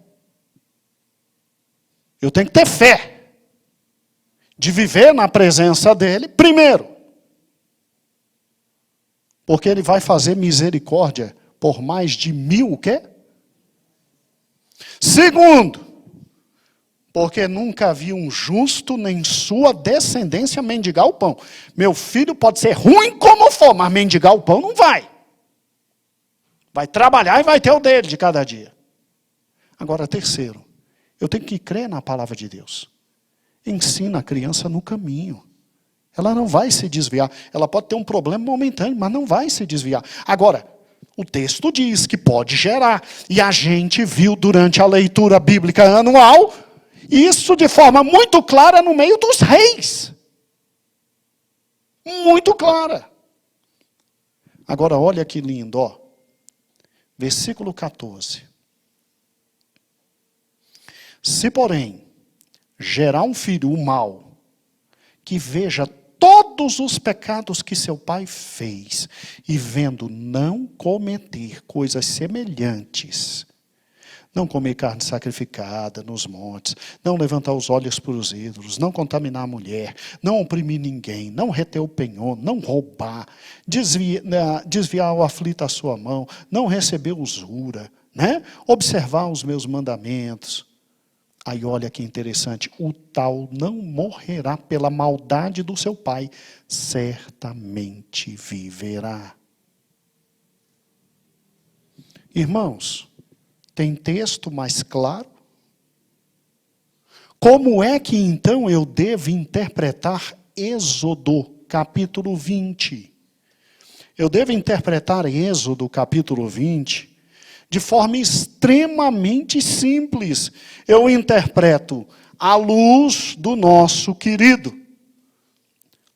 Eu tenho que ter fé de viver na presença dele, primeiro, porque ele vai fazer misericórdia por mais de 1000, o quê? Segundo, porque nunca vi um justo nem sua descendência mendigar o pão. Meu filho pode ser ruim como for, mas mendigar o pão não vai. Vai trabalhar e vai ter o dele de cada dia. Agora, terceiro, eu tenho que crer na palavra de Deus. Ensina a criança no caminho. Ela não vai se desviar. Ela pode ter um problema momentâneo, mas não vai se desviar. Agora, o texto diz que pode gerar. E a gente viu durante a leitura bíblica anual, isso de forma muito clara no meio dos reis. Muito clara. Agora, olha que lindo, ó. Versículo 14. Se, porém, gerar um filho mau, que veja todos os pecados que seu pai fez, e vendo não cometer coisas semelhantes, não comer carne sacrificada nos montes, não levantar os olhos para os ídolos, não contaminar a mulher, não oprimir ninguém, não reter o penhor, não roubar, desviar o aflito à sua mão, não receber usura, né? Observar os meus mandamentos. Aí olha que interessante, o tal não morrerá pela maldade do seu pai, certamente viverá. Irmãos, tem texto mais claro? Como é que então eu devo interpretar Êxodo capítulo 20? Eu devo interpretar Êxodo capítulo 20 de forma extremamente simples. Eu interpreto à luz do nosso querido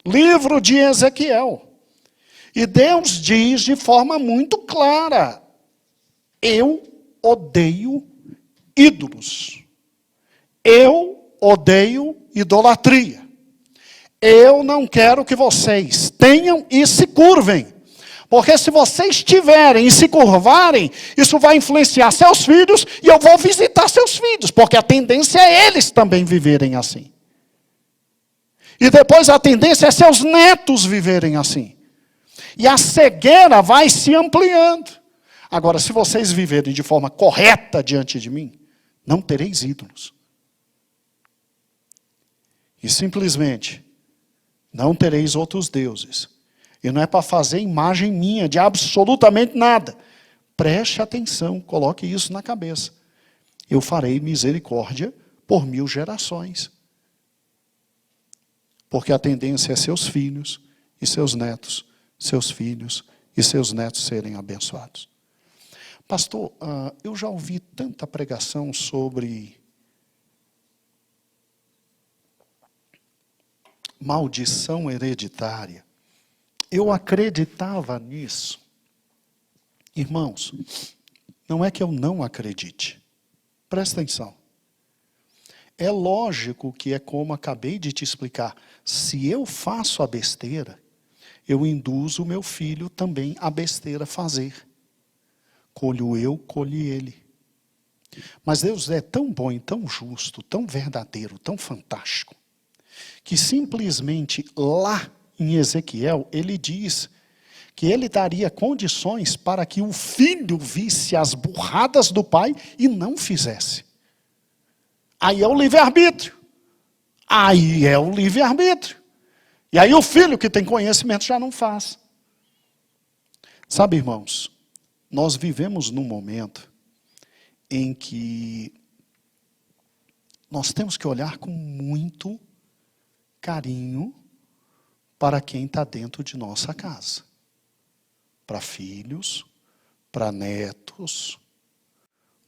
livro de Ezequiel. E Deus diz de forma muito clara: eu odeio ídolos. Eu odeio idolatria. Eu não quero que vocês tenham e se curvem. Porque se vocês tiverem e se curvarem, isso vai influenciar seus filhos e eu vou visitar seus filhos, porque a tendência é eles também viverem assim. E depois a tendência é seus netos viverem assim. E a cegueira vai se ampliando. Agora, se vocês viverem de forma correta diante de mim, não tereis ídolos. E simplesmente, não tereis outros deuses. E não é para fazer imagem minha de absolutamente nada. Preste atenção, coloque isso na cabeça. Eu farei misericórdia por 1000 gerações. Porque a tendência é seus filhos e seus netos, seus filhos e seus netos serem abençoados. Pastor, eu já ouvi tanta pregação sobre maldição hereditária. Eu acreditava nisso. Irmãos, Não é que eu não acredite. Presta atenção. É lógico que é como acabei de te explicar. Se eu faço a besteira, eu induzo o meu filho também a besteira a fazer. Colho eu, colhe ele. Mas Deus é tão bom e tão justo, tão verdadeiro, tão fantástico, que simplesmente lá em Ezequiel, ele diz que ele daria condições para que o filho visse as burradas do pai e não fizesse. Aí é o livre-arbítrio. Aí é o livre-arbítrio. E aí o filho que tem conhecimento já não faz. Sabe, irmãos, nós vivemos num momento em que nós temos que olhar com muito carinho para quem está dentro de nossa casa. Para filhos, para netos,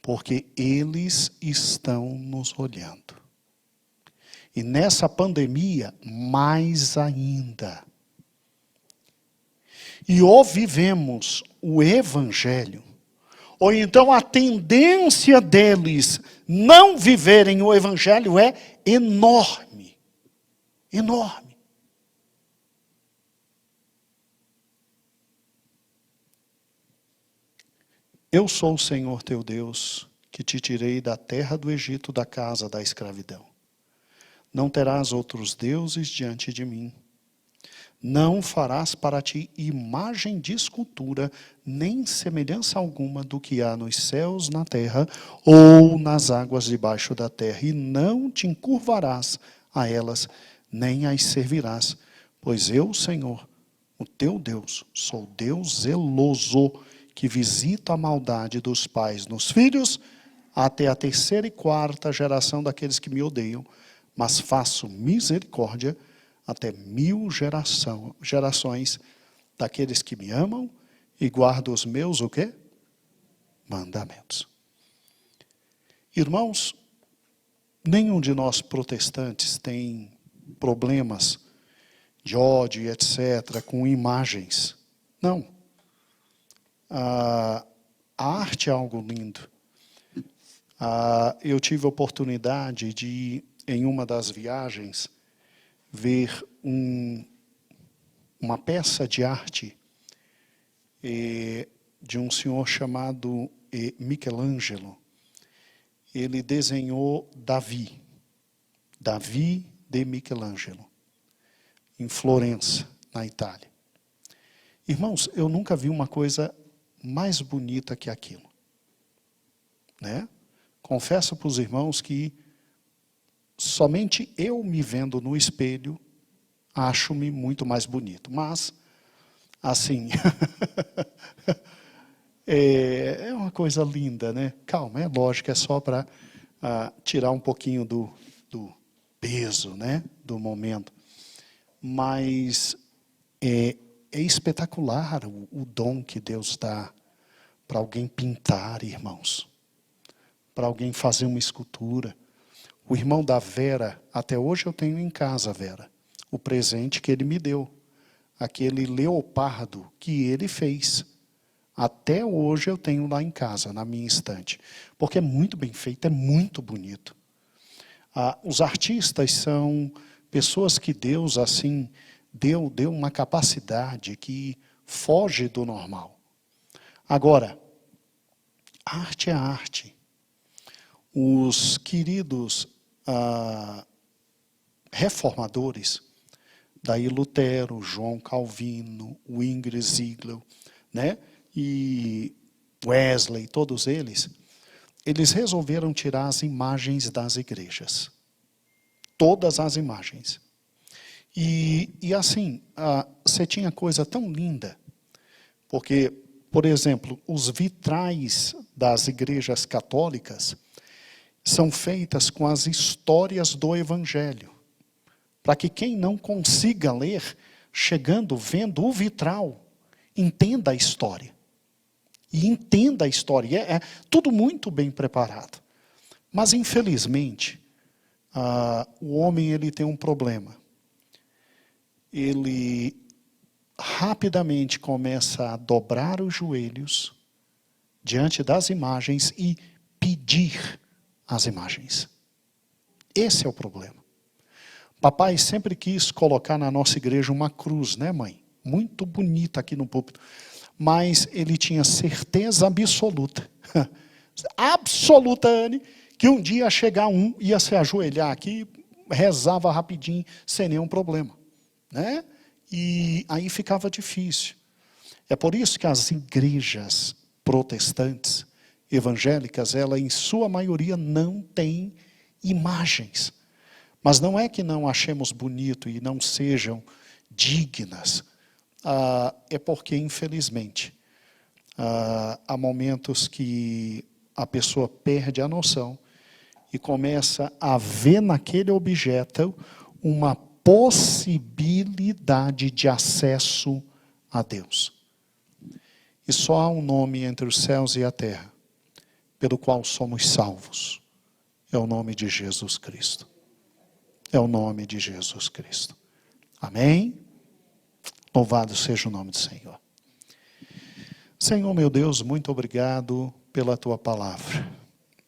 porque eles estão nos olhando. E nessa pandemia, mais ainda. E ou vivemos o evangelho, ou então a tendência deles não viverem o evangelho é enorme. Enorme. Eu sou o Senhor teu Deus, que te tirei da terra do Egito, da casa da escravidão. Não terás outros deuses diante de mim. Não farás para ti imagem de escultura, nem semelhança alguma do que há nos céus, na terra, ou nas águas debaixo da terra. E não te encurvarás a elas, nem as servirás. Pois eu, Senhor, o teu Deus, sou Deus zeloso, que visita a maldade dos pais nos filhos, até a terceira e quarta geração daqueles que me odeiam, mas faço misericórdia até 1000 gerações daqueles que me amam e guardam os meus, o quê? Mandamentos. Irmãos, nenhum de nós protestantes tem problemas de ódio, etc., com imagens. Não. A arte é algo lindo. Eu tive a oportunidade de, em uma das viagens, ver uma peça de arte de um senhor chamado Michelangelo. Ele desenhou Davi de Michelangelo, em Florença, na Itália. Irmãos, eu nunca vi uma coisa mais bonita que aquilo. Né? Confesso para os irmãos que somente eu me vendo no espelho acho-me muito mais bonito. Mas, assim, é uma coisa linda, né? Calma, é lógico, é só para tirar um pouquinho do peso, né? Do momento. Mas é espetacular o dom que Deus dá para alguém pintar, irmãos. Para alguém fazer uma escultura. O irmão da Vera, até hoje eu tenho em casa, Vera, o presente que ele me deu. Aquele leopardo que ele fez. Até hoje eu tenho lá em casa, na minha estante. Porque é muito bem feito, é muito bonito. Os artistas são pessoas que Deus, assim, deu uma capacidade que foge do normal. Agora, arte é arte. Os queridos reformadores, daí Lutero, João Calvino, Zwingli, Ziegler, né? E Wesley, todos eles resolveram tirar as imagens das igrejas. Todas as imagens. E assim, você tinha coisa tão linda, porque, por exemplo, os vitrais das igrejas católicas são feitas com as histórias do Evangelho, para que quem não consiga ler, chegando, vendo o vitral, entenda a história. E entenda a história. É tudo muito bem preparado. Mas, infelizmente, o homem ele tem um problema. Ele rapidamente começa a dobrar os joelhos diante das imagens e pedir as imagens. Esse é o problema. Papai sempre quis colocar na nossa igreja uma cruz, né, mãe? Muito bonita aqui no púlpito. Mas ele tinha certeza absoluta, absoluta, Anne, que um dia ia chegar ia se ajoelhar aqui, rezava rapidinho, sem nenhum problema, né? E aí ficava difícil. É por isso que as igrejas protestantes, evangélicas, ela em sua maioria não tem imagens. Mas não é que não achemos bonito e não sejam dignas. É porque, infelizmente, há momentos que a pessoa perde a noção e começa a ver naquele objeto uma possibilidade de acesso a Deus. E só há um nome entre os céus e a terra, pelo qual somos salvos. É o nome de Jesus Cristo. É o nome de Jesus Cristo. Amém? Louvado seja o nome do Senhor. Senhor, meu Deus, muito obrigado pela Tua palavra.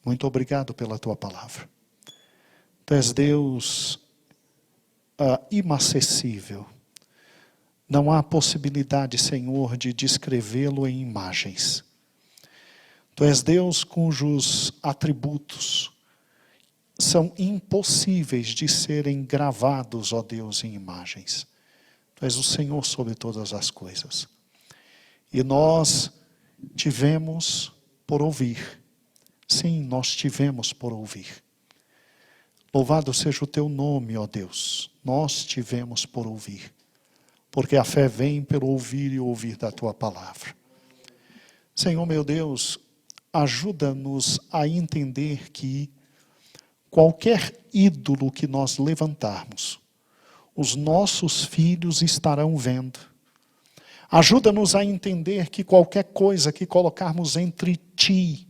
Muito obrigado pela Tua palavra. Tu és Deus inacessível. Não há possibilidade, Senhor, de descrevê-lo em imagens. Tu és Deus cujos atributos são impossíveis de serem gravados, ó Deus, em imagens. Tu és o Senhor sobre todas as coisas. E nós tivemos por ouvir. Sim, nós tivemos por ouvir. Louvado seja o Teu nome, ó Deus. Nós tivemos por ouvir. Porque a fé vem pelo ouvir e ouvir da Tua palavra. Senhor, meu Deus, ajuda-nos a entender que qualquer ídolo que nós levantarmos, os nossos filhos estarão vendo. Ajuda-nos a entender que qualquer coisa que colocarmos entre Ti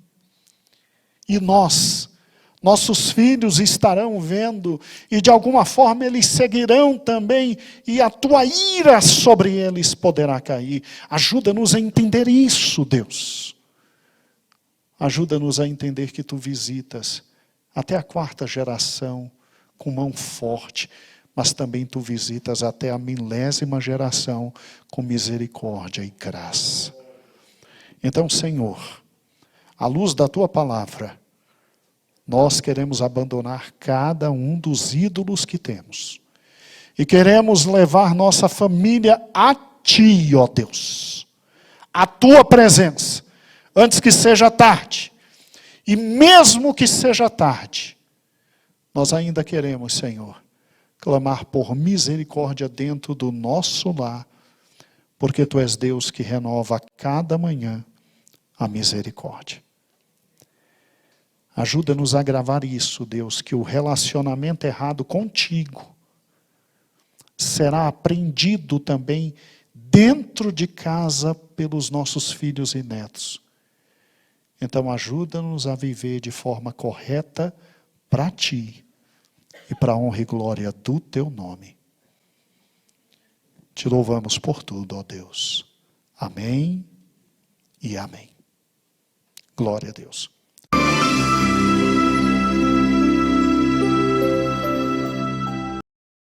e nós, nossos filhos estarão vendo, e de alguma forma eles seguirão também, e a Tua ira sobre eles poderá cair. Ajuda-nos a entender isso, Deus. Ajuda-nos a entender que Tu visitas até a 4ª geração com mão forte, mas também Tu visitas até a 1000ª geração com misericórdia e graça. Então, Senhor, à luz da Tua palavra, nós queremos abandonar cada um dos ídolos que temos. E queremos levar nossa família a Ti, ó Deus. A Tua presença, antes que seja tarde. E mesmo que seja tarde, nós ainda queremos, Senhor, clamar por misericórdia dentro do nosso lar, porque Tu és Deus que renova a cada manhã a misericórdia. Ajuda-nos a gravar isso, Deus, que o relacionamento errado contigo será aprendido também dentro de casa pelos nossos filhos e netos. Então ajuda-nos a viver de forma correta para Ti e para a honra e glória do Teu nome. Te louvamos por tudo, ó Deus. Amém e amém. Glória a Deus.